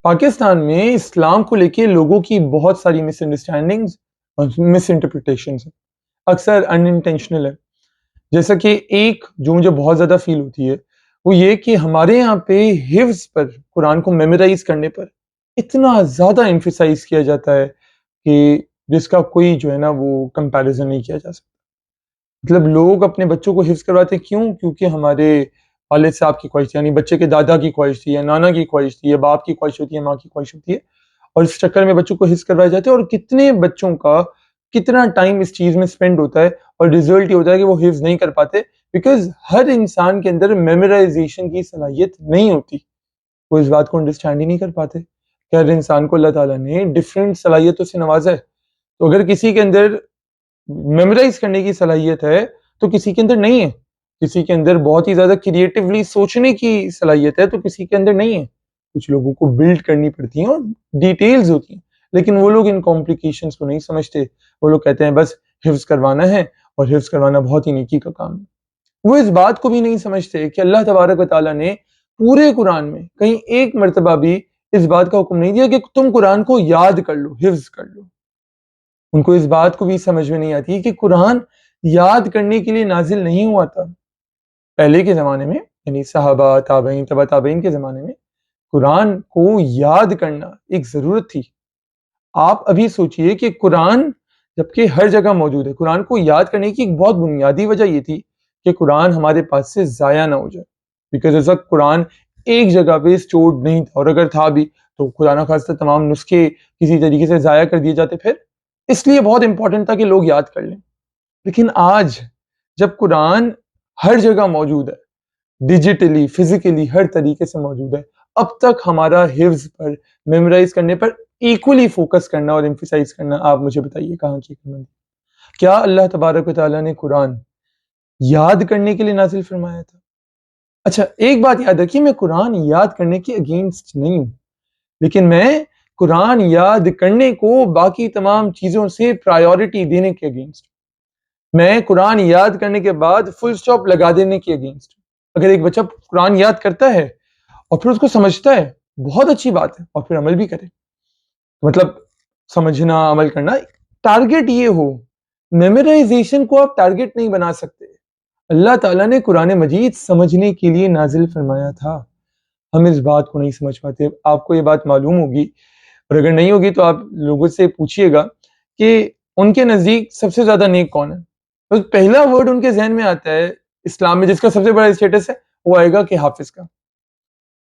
پاکستان میں اسلام کو لے کے لوگوں کی بہت ساری مس انڈرسٹینڈنگز اور مس انٹرپریٹیشنز ہیں، اکثر ان انٹینشنل ہے۔ جیسا کہ ایک جو مجھے بہت زیادہ فیل ہوتی ہے وہ یہ کہ ہمارے یہاں پہ حفظ پر، قرآن کو میمورائز کرنے پر اتنا زیادہ ایمفیسائز کیا جاتا ہے کہ جس کا کوئی جو ہے نا وہ کمپیریزن نہیں کیا جا سکتا۔ مطلب لوگ اپنے بچوں کو حفظ کرواتے کیوں؟ کیونکہ ہمارے والد صاحب کی خواہش تھی، یعنی بچے کے دادا کی خواہش تھی، یا نانا کی خواہش تھی، یا باپ کی خواہش ہوتی ہے، ماں کی خواہش ہوتی ہے، اور اس چکر میں بچوں کو حفظ کروائے جاتے ہیں۔ اور کتنے بچوں کا کتنا ٹائم اس چیز میں سپینڈ ہوتا ہے، اور ریزلٹ یہ ہوتا ہے کہ وہ حفظ نہیں کر پاتے، بیکاز ہر انسان کے اندر میمورائزیشن کی صلاحیت نہیں ہوتی۔ وہ اس بات کو انڈرسٹینڈ ہی نہیں کر پاتے کہ ہر انسان کو اللہ تعالیٰ نے ڈفرینٹ صلاحیتوں سے نوازا ہے۔ تو اگر کسی کے اندر میمورائز کرنے کی صلاحیت ہے تو کسی کے اندر نہیں ہے، کسی کے اندر بہت ہی زیادہ کریٹیولی سوچنے کی صلاحیت ہے تو کسی کے اندر نہیں ہے۔ کچھ لوگوں کو بلڈ کرنی پڑتی ہیں اور ڈیٹیلز ہوتی ہیں، لیکن وہ لوگ ان کمپلیکیشنز کو نہیں سمجھتے۔ وہ لوگ کہتے ہیں بس حفظ کروانا ہے، اور حفظ کروانا بہت ہی نیکی کا کام ہے۔ وہ اس بات کو بھی نہیں سمجھتے کہ اللہ تبارک و تعالیٰ نے پورے قرآن میں کہیں ایک مرتبہ بھی اس بات کا حکم نہیں دیا کہ تم قرآن کو یاد کر لو، حفظ کر لو۔ ان کو اس بات کو بھی سمجھ میں نہیں آتی کہ قرآن یاد کرنے کے لیے نازل نہیں ہوا تھا۔ پہلے کے زمانے میں، یعنی صحابہ، تابعین، تبع تابعین کے زمانے میں قرآن کو یاد کرنا ایک ضرورت تھی۔ آپ ابھی سوچئے کہ قرآن جبکہ ہر جگہ موجود ہے، قرآن کو یاد کرنے کی ایک بہت بنیادی وجہ یہ تھی کہ قرآن ہمارے پاس سے ضائع نہ ہو جائے، بیکاز اس وقت قرآن ایک جگہ پہ اسٹورڈ نہیں تھا، اور اگر تھا بھی تو خدا نخواستہ تمام نسخے کسی طریقے سے ضائع کر دیے جاتے، پھر اس لیے بہت امپورٹنٹ تھا کہ لوگ یاد کر لیں۔ لیکن آج جب قرآن ہر جگہ موجود ہے، ڈیجیٹلی، فزیکلی، ہر طریقے سے موجود ہے، اب تک ہمارا حفظ پر، میمورائز کرنے پر ایکولی فوکس کرنا اور ایمفیسائز کرنا، آپ مجھے بتائیے کہاں کی حکمت؟ کیا اللہ تبارک و تعالیٰ نے قرآن یاد کرنے کے لیے نازل فرمایا تھا؟ اچھا ایک بات یاد رکھیے، میں قرآن یاد کرنے کے اگینسٹ نہیں ہوں، لیکن میں قرآن یاد کرنے کو باقی تمام چیزوں سے پرائیورٹی دینے کے اگینسٹ، میں قرآن یاد کرنے کے بعد فل سٹاپ لگا دینے کے اگینسٹ۔ اگر ایک بچہ قرآن یاد کرتا ہے اور پھر اس کو سمجھتا ہے، بہت اچھی بات ہے، اور پھر عمل بھی کرے، مطلب سمجھنا، عمل کرنا، ٹارگٹ یہ ہو۔ میمورائزیشن کو آپ ٹارگٹ نہیں بنا سکتے۔ اللہ تعالیٰ نے قرآن مجید سمجھنے کے لیے نازل فرمایا تھا، ہم اس بات کو نہیں سمجھ پاتے۔ آپ کو یہ بات معلوم ہوگی، اور اگر نہیں ہوگی تو آپ لوگوں سے پوچھئے گا کہ ان کے نزدیک سب سے زیادہ نیک کون ہے۔ تو پہلا ورڈ ان کے ذہن میں آتا ہے اسلام میں جس کا سب سے بڑا اسٹیٹس ہے، وہ آئے گا کہ حافظ کا۔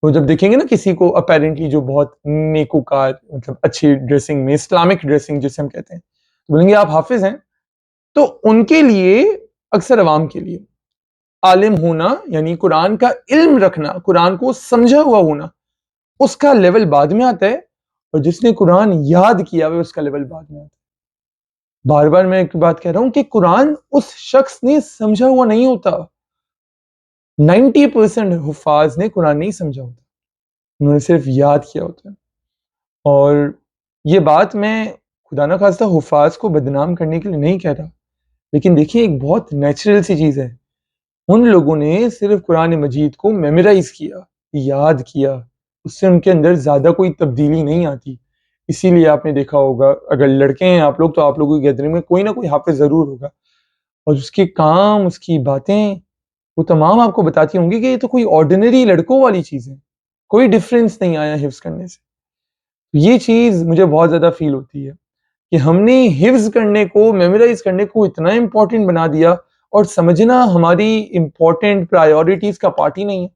وہ جب دیکھیں گے نا کسی کو اپیرنٹلی جو بہت نیکوکار، مطلب اچھی ڈریسنگ میں، اسلامک ڈریسنگ جسے ہم کہتے ہیں، تو بولیں گے آپ حافظ ہیں۔ تو ان کے لیے، اکثر عوام کے لیے، عالم ہونا یعنی قرآن کا علم رکھنا، قرآن کو سمجھا ہوا ہونا، اس کا لیول بعد میں آتا ہے، اور جس نے قرآن یاد کیا ہے اس کا لیول بعد میں آتا ہے۔ بار بار میں ایک بات کہہ رہا ہوں کہ قرآن اس شخص نے سمجھا ہوا نہیں ہوتا۔ 90% حفاظ نے قرآن نہیں سمجھا ہوتا، انہوں نے صرف یاد کیا ہوتا ہے۔ اور یہ بات میں خدا نہ خواستہ حفاظ کو بدنام کرنے کے لیے نہیں کہہ رہا، لیکن دیکھیے ایک بہت نیچرل سی چیز ہے، ان لوگوں نے صرف قرآن مجید کو میمورائز کیا، یاد کیا، اس سے ان کے اندر زیادہ کوئی تبدیلی نہیں آتی۔ اسی لیے آپ نے دیکھا ہوگا اگر لڑکے ہیں آپ لوگ تو آپ لوگوں کی گیدرنگ میں کوئی نہ کوئی حافظ ضرور ہوگا، اور اس کے کام، اس کی باتیں، وہ تمام آپ کو بتاتی ہوں گی کہ یہ تو کوئی آرڈینری لڑکوں والی چیز ہے، کوئی ڈفرینس نہیں آیا حفظ کرنے سے۔ یہ چیز مجھے بہت زیادہ فیل ہوتی ہے کہ ہم نے حفظ کرنے کو، میمورائز کرنے کو اتنا امپورٹنٹ بنا دیا، اور سمجھنا ہماری امپورٹنٹ پرائیورٹیز کا پارٹ ہی نہیں ہے،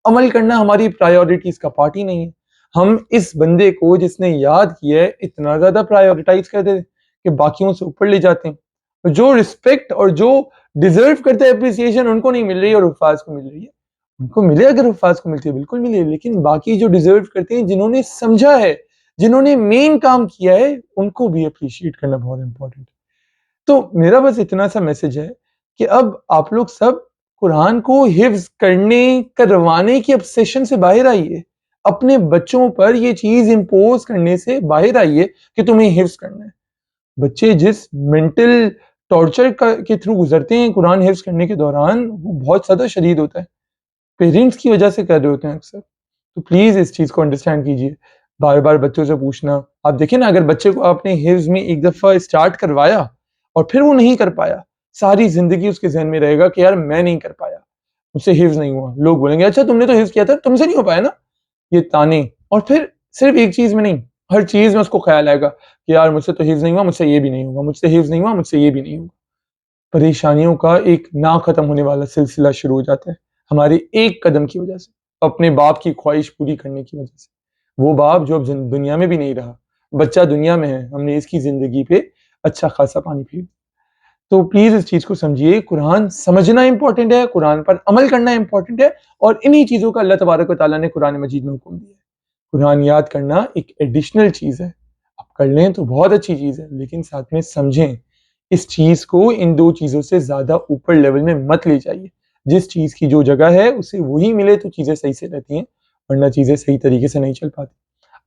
عمل کرنا ہماری پرائیورٹیز کا پارٹ ہی نہیں ہے۔ ہم اس بندے کو جس نے یاد کیا ہے اتنا زیادہ پرائیورٹائز کرتے ہیں کہ باقیوں سے اوپر لے جاتے ہیں۔ جو رسپیکٹ اور جو ڈیزرو کرتا ہے اپریسیشن ان کو نہیں مل رہی، اور حفاظ کو مل رہی ہے۔ ان کو ملے، اگر حفاظ کو ملتی ہے بالکل ملے، لیکن باقی جو ڈیزرو کرتے ہیں، جنہوں نے سمجھا ہے، جنہوں نے مین کام کیا ہے، ان کو بھی اپریشیٹ کرنا بہت امپورٹنٹ ہے۔ تو میرا بس اتنا سا میسج ہے کہ اب آپ لوگ سب قرآن کو حفظ کرنے، کروانے کی obsession سے باہر آئیے، اپنے بچوں پر یہ چیز امپوز کرنے سے باہر آئیے کہ تمہیں حفظ کرنا ہے۔ بچے جس مینٹل ٹارچر کے تھرو گزرتے ہیں قرآن حفظ کرنے کے دوران، وہ بہت زیادہ شدید ہوتا ہے، پیرنٹس کی وجہ سے کر رہے ہوتے ہیں اکثر۔ تو پلیز اس چیز کو انڈرسٹینڈ کیجیے۔ بار بار بچوں سے پوچھنا. آپ دیکھیں نا اگر بچے کو آپ نے حفظ میں ایک دفعہ اسٹارٹ کروایا اور پھر وہ نہیں کر پایا, ساری زندگی اس کے ذہن میں رہے گا کہ یار میں نہیں کر پایا, مجھ سے حفظ نہیں ہوا. لوگ بولیں گے اچھا تم نے تو حفظ کیا تھا, تم سے نہیں ہو پایا نا. یہ تانے, اور پھر صرف ایک چیز میں نہیں, ہر چیز میں اس کو خیال آئے گا کہ یار مجھ سے تو حفظ نہیں ہوا, مجھ سے یہ بھی نہیں ہوگا, مجھ سے حفظ نہیں ہوا, مجھ سے یہ بھی نہیں ہوگا. پریشانیوں کا ایک نہ ختم ہونے والا سلسلہ شروع ہو جاتا ہے ہمارے ایک قدم کی وجہ سے, اپنے باپ کی خواہش پوری کرنے کی وجہ سے. وہ باپ جو اب دنیا میں بھی نہیں رہا, بچہ دنیا میں ہے, ہم نے اس کی زندگی پہ اچھا خاصا پانی پی. تو پلیز اس چیز کو سمجھیے, قرآن سمجھنا امپورٹنٹ ہے, قرآن پر عمل کرنا امپورٹنٹ ہے, اور انہی چیزوں کا اللہ تبارک و تعالیٰ نے قرآن مجید میں حکم دیا ہے. قرآن یاد کرنا ایک ایڈیشنل چیز ہے, آپ کر لیں تو بہت اچھی چیز ہے, لیکن ساتھ میں سمجھیں اس چیز کو ان دو چیزوں سے زیادہ اوپر لیول میں مت لے جائیے. جس چیز کی جو جگہ ہے اسے وہی ملے تو چیزیں صحیح سے رہتی ہیں, ورنہ چیزیں صحیح طریقے سے نہیں چل پاتی.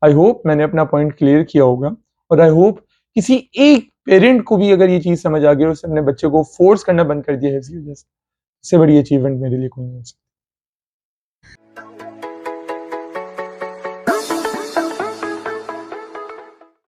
آئی ہوپ میں نے اپنا پوائنٹ کلیئر کیا ہوگا, اور آئی ہوپ کسی ایک پیرنٹ کو بھی اگر یہ چیز سمجھ آ گئی اور اس نے اپنے بچے کو فورس کرنا بند کر دیا ہے اس کی وجہ سے, اس سے بڑی اچیومنٹ میرے لیے کوئی نہیں ہو سکتی.